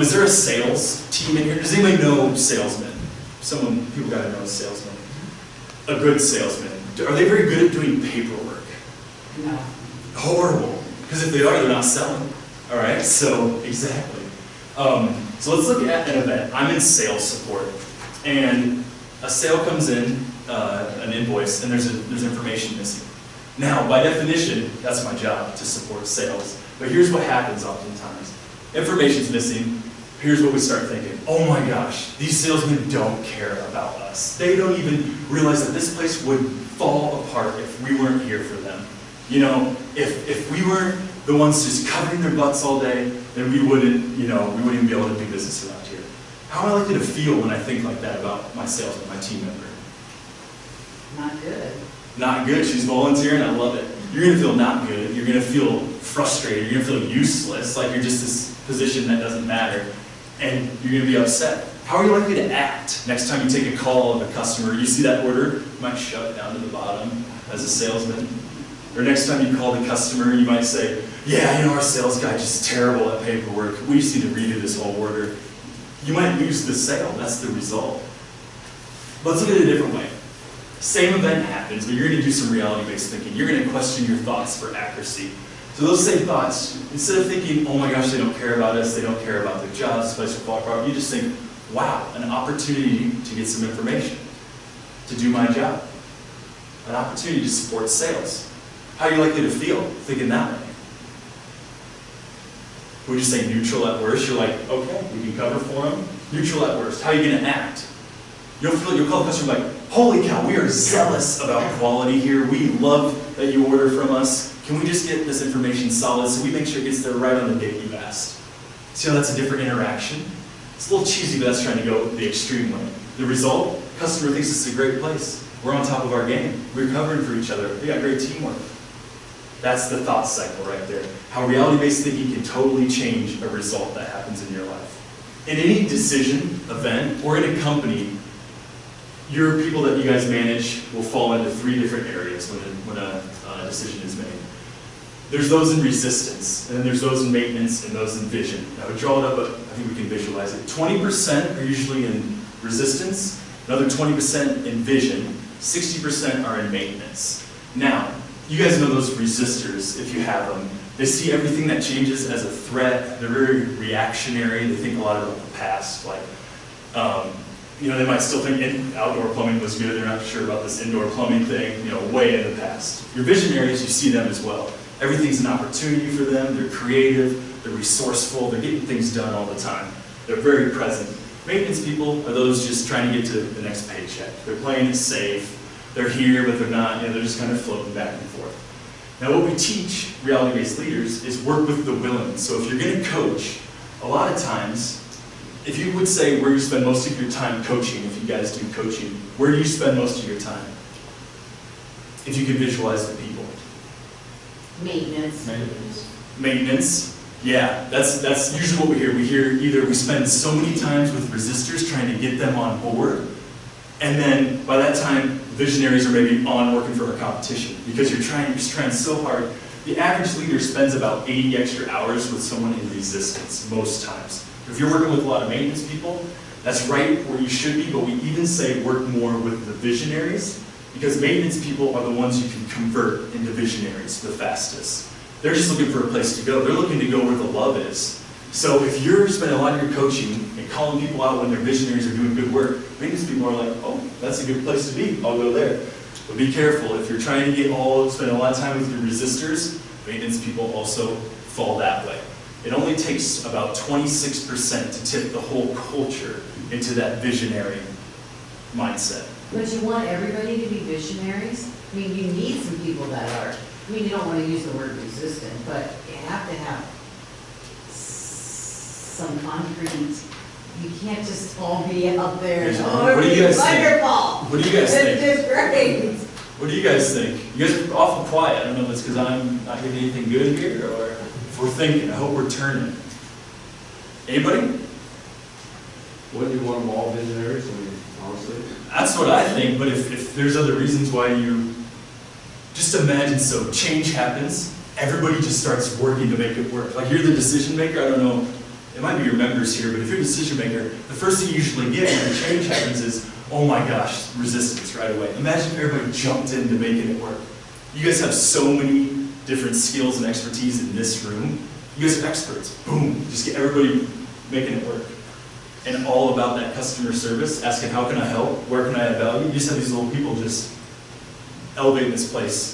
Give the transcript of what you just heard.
Is there a sales team in here? Does anybody know salesmen? People gotta know a salesman. A good salesman. Are they very good at doing paperwork? No. Horrible. Because if they are, they're not selling. All right, so exactly. So let's look at an event. I'm in sales support, and a sale comes in, an invoice, and there's information missing. Now, by definition, that's my job, to support sales. But here's what happens oftentimes. Information's missing. Here's what we start thinking. Oh my gosh, these salesmen don't care about us. They don't even realize that this place would fall apart if we weren't here for them. You know, if we weren't the ones just covering their butts all day, then we wouldn't even be able to do business around here. How am I likely to feel when I think like that about my salesman, my team member? Not good. Not good. She's volunteering. I love it. You're going to feel not good. You're going to feel frustrated. You're going to feel useless, like you're just this position that doesn't matter. And you're going to be upset. How are you likely to act next time you take a call of a customer? You see that order, you might shove it down to the bottom as a salesman. Or next time you call the customer, you might say, yeah, our sales guy just terrible at paperwork. We just need to redo this whole order. You might lose the sale. That's the result. But let's look at it a different way. Same event happens, but you're going to do some reality-based thinking. You're going to question your thoughts for accuracy. So those same thoughts, instead of thinking, oh my gosh, they don't care about us, they don't care about their jobs, this place will fall apart, you just think, wow, an opportunity to get some information, to do my job, an opportunity to support sales. How are you likely to feel thinking that way? Would you say neutral at worst? You're like, okay, we can cover for them. Neutral at worst. How are you going to act? You'll call the customer like, holy cow, we are zealous about quality here. We love that you order from us. Can we just get this information solid so we make sure it gets there right on the date you've asked? See how that's a different interaction? It's a little cheesy, but that's trying to go the extreme way. The result, customer thinks it's a great place. We're on top of our game. We're covering for each other. We got great teamwork. That's the thought cycle right there. How reality-based thinking can totally change a result that happens in your life. In any decision, event, or in a company, your people that you guys manage will fall into three different areas when a decision is made. There's those in resistance, and then there's those in maintenance, and those in vision. I would draw it up, but I think we can visualize it. 20% are usually in resistance, another 20% in vision, 60% are in maintenance. Now, you guys know those resistors, if you have them. They see everything that changes as a threat. They're very reactionary. They think a lot about the past. Like, they might still think outdoor plumbing was good. They're not sure about this indoor plumbing thing, way in the past. Your visionaries, you see them as well. Everything's an opportunity for them. They're creative. They're resourceful. They're getting things done all the time. They're very present. Maintenance people are those just trying to get to the next paycheck. They're playing it safe. They're here, but they're not. They're just kind of floating back and forth. Now, what we teach reality-based leaders is work with the willing. So if you're going to coach, a lot of times, if you would say where you spend most of your time coaching, if you guys do coaching, where do you spend most of your time? If you could visualize the people. Maintenance. Maintenance. Yeah, that's usually what we hear. We hear either we spend so many times with resistors trying to get them on board, and then by that time, visionaries are maybe on working for a competition because you're trying so hard. The average leader spends about 80 extra hours with someone in resistance most times. If you're working with a lot of maintenance people, that's right where you should be, but we even say work more with the visionaries because maintenance people are the ones you can convert into visionaries the fastest. They're just looking for a place to go. They're looking to go where the love is. So if you're spending a lot of your coaching and calling people out when their visionaries are doing good work, maintenance people are like, oh, that's a good place to be. I'll go there. But be careful. If you're trying to spend a lot of time with your resistors, maintenance people also fall that way. It only takes about 26% to tip the whole culture into that visionary mindset. But you want everybody to be visionaries? I mean, you need some people that are. I mean, you don't want to use the word resistant, but you have to have some concrete. You can't just all be out there. What do you guys think? Wonderful. What do you guys think? It's just great. What do you guys think? You guys are awful quiet. I don't know if it's because I'm not getting anything good here or if we're thinking. I hope we're turning. Anybody? Wouldn't you want them all visionaries? I mean, honestly. That's what I think, but if there's other reasons why you... Just imagine, so change happens, everybody just starts working to make it work. Like you're the decision maker, I don't know it might be your members here, but if you're a decision maker, the first thing you usually get when the change happens is, oh my gosh, resistance right away. Imagine if everybody jumped into making it work. You guys have so many different skills and expertise in this room. You guys are experts. Boom, just get everybody making it work. And all about that customer service, asking how can I help, where can I add value. You just have these little people just elevating this place